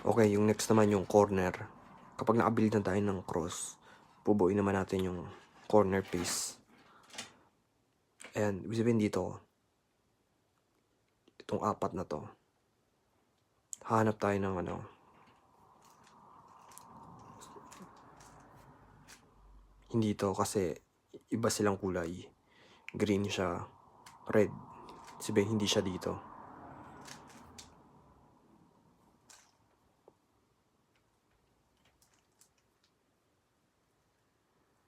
Okay, yung next naman yung corner. Kapag nakabuild na tayo ng cross, bubuuin naman natin yung corner piece. Ayan, ibig sabihin dito, itong apat na to, hahanap tayo ng ano, hindi to kasi iba silang kulay. Green siya, red. Sabihin hindi siya dito.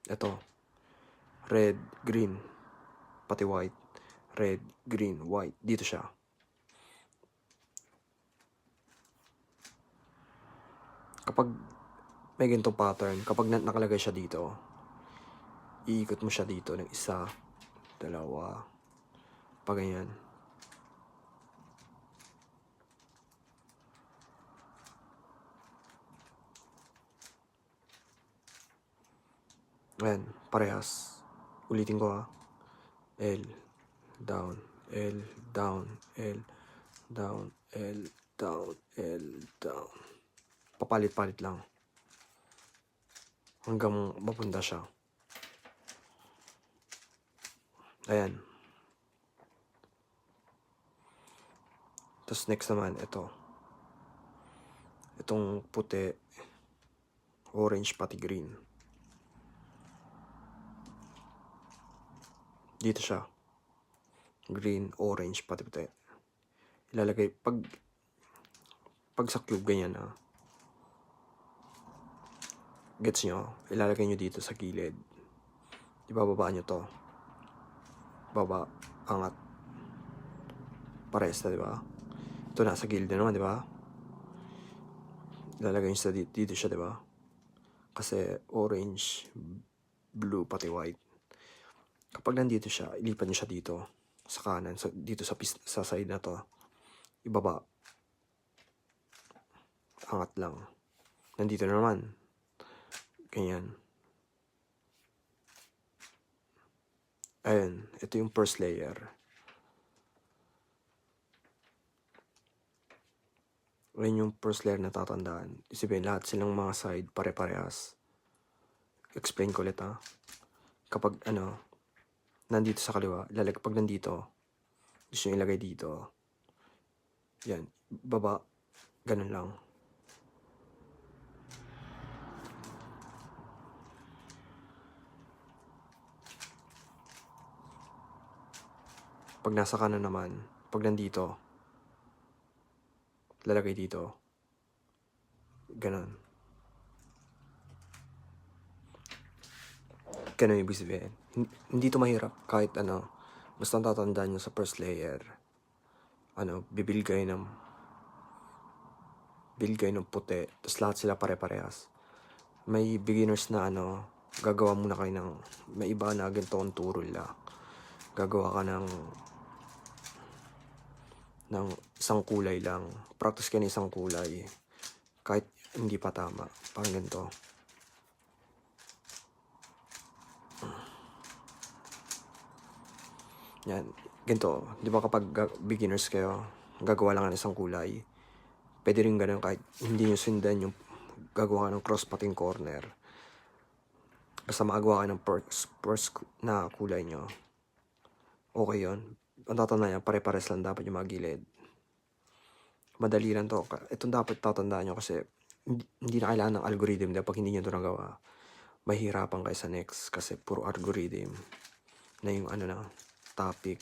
Ito, red, green, pati white. Red, green, white. Dito siya. Kapag may ganitong pattern, kapag nakalagay siya dito, iikot mo siya dito ng isa, dalawa, pa ganyan. Ayan, parehas. Ulitin ko ha. L, down, L, down, L, down, L, down, L, down. Papalit-palit lang. Hanggang mapunta siya. Ayan. Tapos next naman, ito. Itong puti, orange, pati green. Dito siya. Green, orange, pati puti. Ilalagay, pag sa cube, ganyan ha. Gets nyo? Ilalagay nyo dito sa gilid. Ibababa nyo to. Baba, angat. Pares na, di ba? Ito nasa gilid na naman, di ba? Ilalagay nyo dito siya, di ba? Kasi orange, blue, pati white. Kapag nandito siya, ilipat nyo siya dito sa kanan, dito sa side na to. Ibaba. Angat lang. Nandito na naman. Ganyan. Ayan, ito yung first layer. Ayan yung first layer na tatandaan. Isipin, lahat silang mga side pare-parehas. Explain ko ulit ha. Kapag nandito sa kaliwa, pag nandito, gusto nyo ilagay dito. Yan, baba, ganun lang. Pag nasa kanan naman, pag nandito, lalagay dito. Ganun. Ganun ibig sabihin. Hindi to mahirap kahit basta tatandaan nyo sa first layer. Bibuild kayo ng puti, tapos lahat sila pare-parehas. May beginners na gagawa muna kayo ng, may iba na ganito ang turo nila. Gagawa ka ng isang kulay lang. Practice ka ng isang kulay. Kahit hindi pa tama. Parang ganito. Yan. Ganito. Di ba kapag beginners kayo, gagawa lang ng isang kulay. Pwede rin ganun kahit hindi nyo sundan yung gagawa ng cross-patting corner. Basta makagawa kayo ng first na kulay nyo. Okay yun. Ang tatandaan nyo, pare-pares lang dapat yung mga gilid. Madali lang to. Itong dapat tatandaan nyo kasi hindi na kailangan ng algorithm dahil pag hindi nyo ito nagawa, mahirapan kayo sa next kasi puro algorithm na yung topic.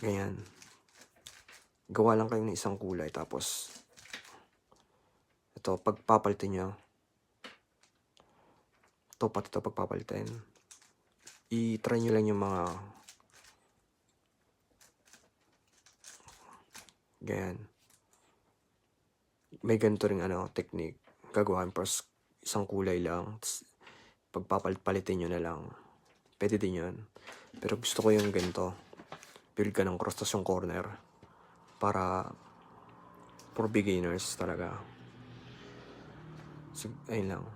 Ganyan. Gawa lang kayo ng isang kulay tapos ito, pagpapalitin nyo, ito pati ito pagpapalitin, i-try nyo lang yung mga ganyan. May ganito ring technique. Gagawa first isang kulay lang, pagpapalitin nyo na lang. Pwede din yun. Pero gusto ko yung ganito. Build ka ng cross, tas yung corner. Para for beginners talaga. So, ayun lang.